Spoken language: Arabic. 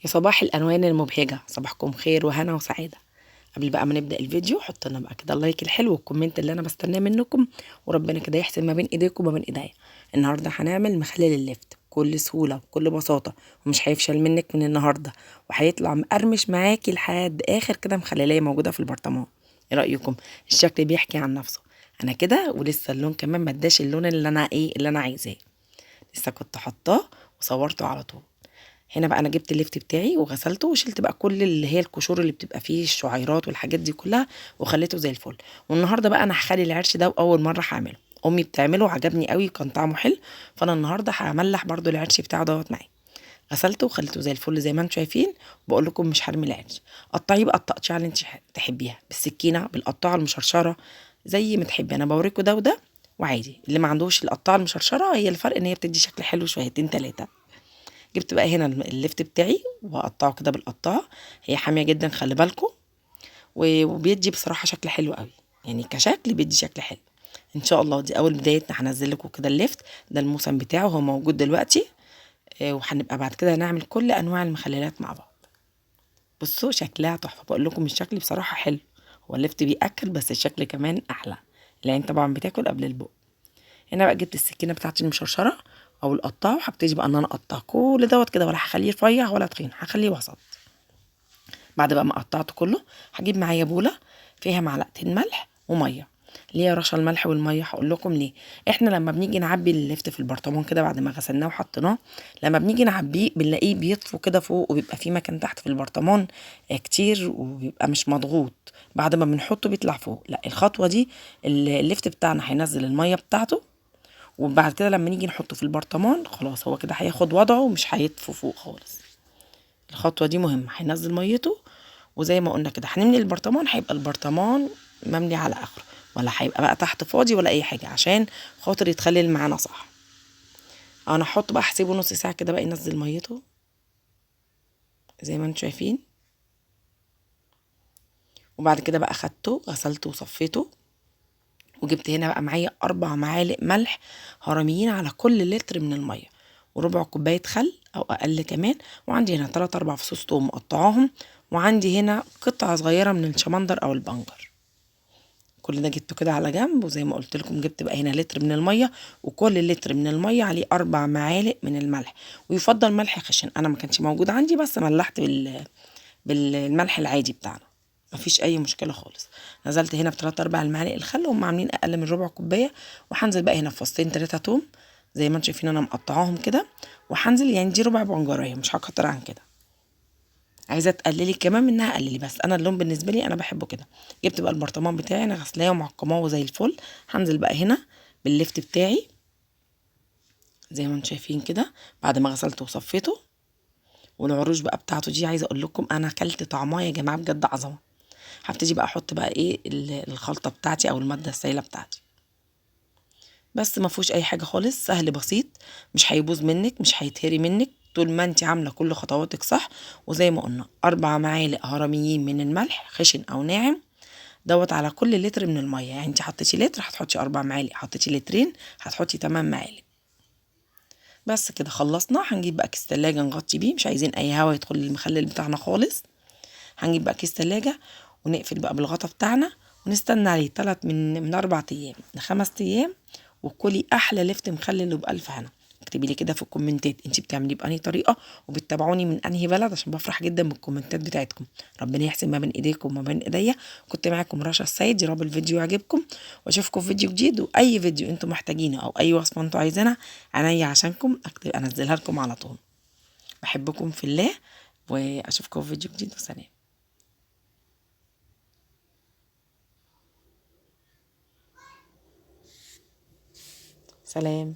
يا صباح الالوان المبهجه، صباحكم خير وهنا وسعاده. قبل بقى ما نبدا الفيديو حط لنا بقى كده اللايك الحلو والكومنت اللي انا بستناه منكم، وربنا كده يحسن ما بين ايديكم وما بين ايديا. النهارده هنعمل مخلل اللفت بكل سهوله وبكل بساطه، ومش هيفشل منك من النهارده، وهيطلع مقرمش معاكي لحد اخر كده مخلليه موجوده في البرطمان. ايه رايكم؟ الشكل بيحكي عن نفسه. انا كده ولسه اللون كمان ما اداش اللون اللي انا عايزاه، لسه كنت حطاه وصورته على طول. هنا بقى انا جبت الليفت بتاعي وغسلته وشلت بقى كل اللي هي القشور اللي بتبقى فيه الشعيرات والحاجات دي كلها، وخليته زي الفل. والنهارده بقى انا هخلي العرش ده واول مره هعمله، امي بتعمله عجبني قوي كان طعمه حلو، فانا النهارده هملح برده العرش بتاعه دوت معايا. غسلته وخليته زي الفل زي ما انتم شايفين. بقول لكم مش هرمي العرش، قطعيه بقى التقطيعه اللي انت تحبيها، بالسكينه بالقطاعه المشرشره زي ما تحبي. انا بوريكم ده وده، وعادي اللي ما عندوش القطاعه المشرشره، هي الفرق ان هي بتدي شكل حلو شويتين تلاته. جبت بقى هنا اللفت بتاعي وهقطعه كده بالقطاعه، هي حاميه جدا خلي بالكم، وبيدي بصراحه شكل حلو قوي، يعني كشكل بيدي شكل حلو. ان شاء الله دي اول بدايتنا، هنزل لكم كده اللفت ده الموسم بتاعه هو موجود دلوقتي. وهنبقى بعد كده نعمل كل انواع المخللات مع بعض. بصوا شكلها تحفه، بقول لكم الشكل بصراحه حلو. هو اللفت بياكل بس الشكل كمان احلى، العين طبعا بتاكل قبل البق. هنا بقى جبت السكينه بتاعتي المشرشره او القطاع، وهبتدي بقى ان انا اقطع كل دوت كده، ولا هخليه رفيع ولا تخين، هخليه وسط. بعد بقى ما قطعته كله هجيب معايا بوله فيها معلقتين ملح وميه. ليه رشه الملح والميه؟ هقول لكم ليه. احنا لما بنيجي نعبي اللفت في البرطمان كده بعد ما غسلناه وحطيناه، لما بنيجي نعبيه بنلاقيه بيطفو كده فوق، وبيبقى فيه مكان تحت في البرطمان كتير، وبيبقى مش مضغوط. بعد ما بنحطه بيطلع فوق. لا، الخطوه دي اللفت بتاعنا هينزل الميه بتاعته، وبعد كده لما نيجي نحطه في البرطمان خلاص هو كده هياخد وضعه ومش هيطفو فوق خالص. الخطوه دي مهمه، هينزل ميته، وزي ما قلنا كده هنملي البرطمان، هيبقى البرطمان مملي على اخره، ولا هيبقى بقى تحت فاضي ولا اي حاجه، عشان خاطر يتخلل معانا صح. انا هحط بقى، هسيبه نص ساعه كده بقى ينزل ميته زي ما انتم شايفين. وبعد كده بقى خدته غسلته وصفيته، وجبت هنا بقى معايا 4 معالق ملح هرميين على كل لتر من الميه، وربع كوبايه خل او اقل كمان. وعندي هنا 3 4 فصوص توم مقطعاهم، وعندي هنا قطعه صغيره من الشمندر او البنجر. كل ده جبته كده على جنب، وزي ما قلت لكم جبت بقى هنا لتر من الميه، وكل لتر من الميه عليه 4 معالق من الملح، ويفضل ملح خشن. انا ما كانش موجود عندي بس ملحت بالملح العادي بتاعنا، مفيش اي مشكله خالص. نزلت هنا ب3 4 المعالق الخل، هم عاملين اقل من ربع كوبايه. وهنزل بقى هنا بفصين 3 توم زي ما انتم شايفين انا مقطعاهم كده، وهنزل يعني دي ربع بنجريه، مش هكتر عن كده. عايزه تقللي كمان منها قللي، بس انا اللون بالنسبه لي انا بحبه كده. جبت بقى البرطمان بتاعي انا غسلاه ومعقماه زي الفل. هنزل بقى هنا باللفت بتاعي زي ما انتم شايفين كده، بعد ما غسلته وصفيته. والعروش بقى بتاعته دي عايزه اقول لكم انا اكلت طعمها يا جماعه بجد عظمه. هبتدي بقى احط بقى ايه الخلطه بتاعتي او الماده السائله بتاعتي، بس ما فيهوش اي حاجه خالص، سهل بسيط، مش هيبوظ منك مش هيتهري منك طول ما انت عامله كل خطواتك صح. وزي ما قلنا 4 معالق هرميين من الملح خشن او ناعم دوت على كل لتر من الميه. يعني انت حطيتي لتر هتحطي 4 معالق، حطيتي لترين هتحطي 8 معالق. بس كده خلصنا. هنجيب بقى كيس تلاجة نغطي بيه، مش عايزين اي هوا يدخل المخلل بتاعنا خالص. هنجيب بقى كيس تلاجة ونقفل بقى بالغطا بتاعنا، ونستنى عليه من 4 ايام ل5 ايام. وكلي احلى لفت مخلل وبألف هنا. اكتبي لي كده في الكومنتات انت بتعمليه بأنهي طريقه، وبتتابعوني من انهي بلد، عشان بفرح جدا بالكومنتات بتاعتكم. ربنا يحسن ما بين ايديكم وما بين ايديا. كنت معاكم رشا السيد، يا رب الفيديو يعجبكم، واشوفكم في فيديو جديد. واي فيديو انتم محتاجينه او اي وصفه انتم عايزينها عينيا عشانكم انزلها لكم على طول. بحبكم في الله، واشوفكم في فيديو جديد، وسلام. سلام.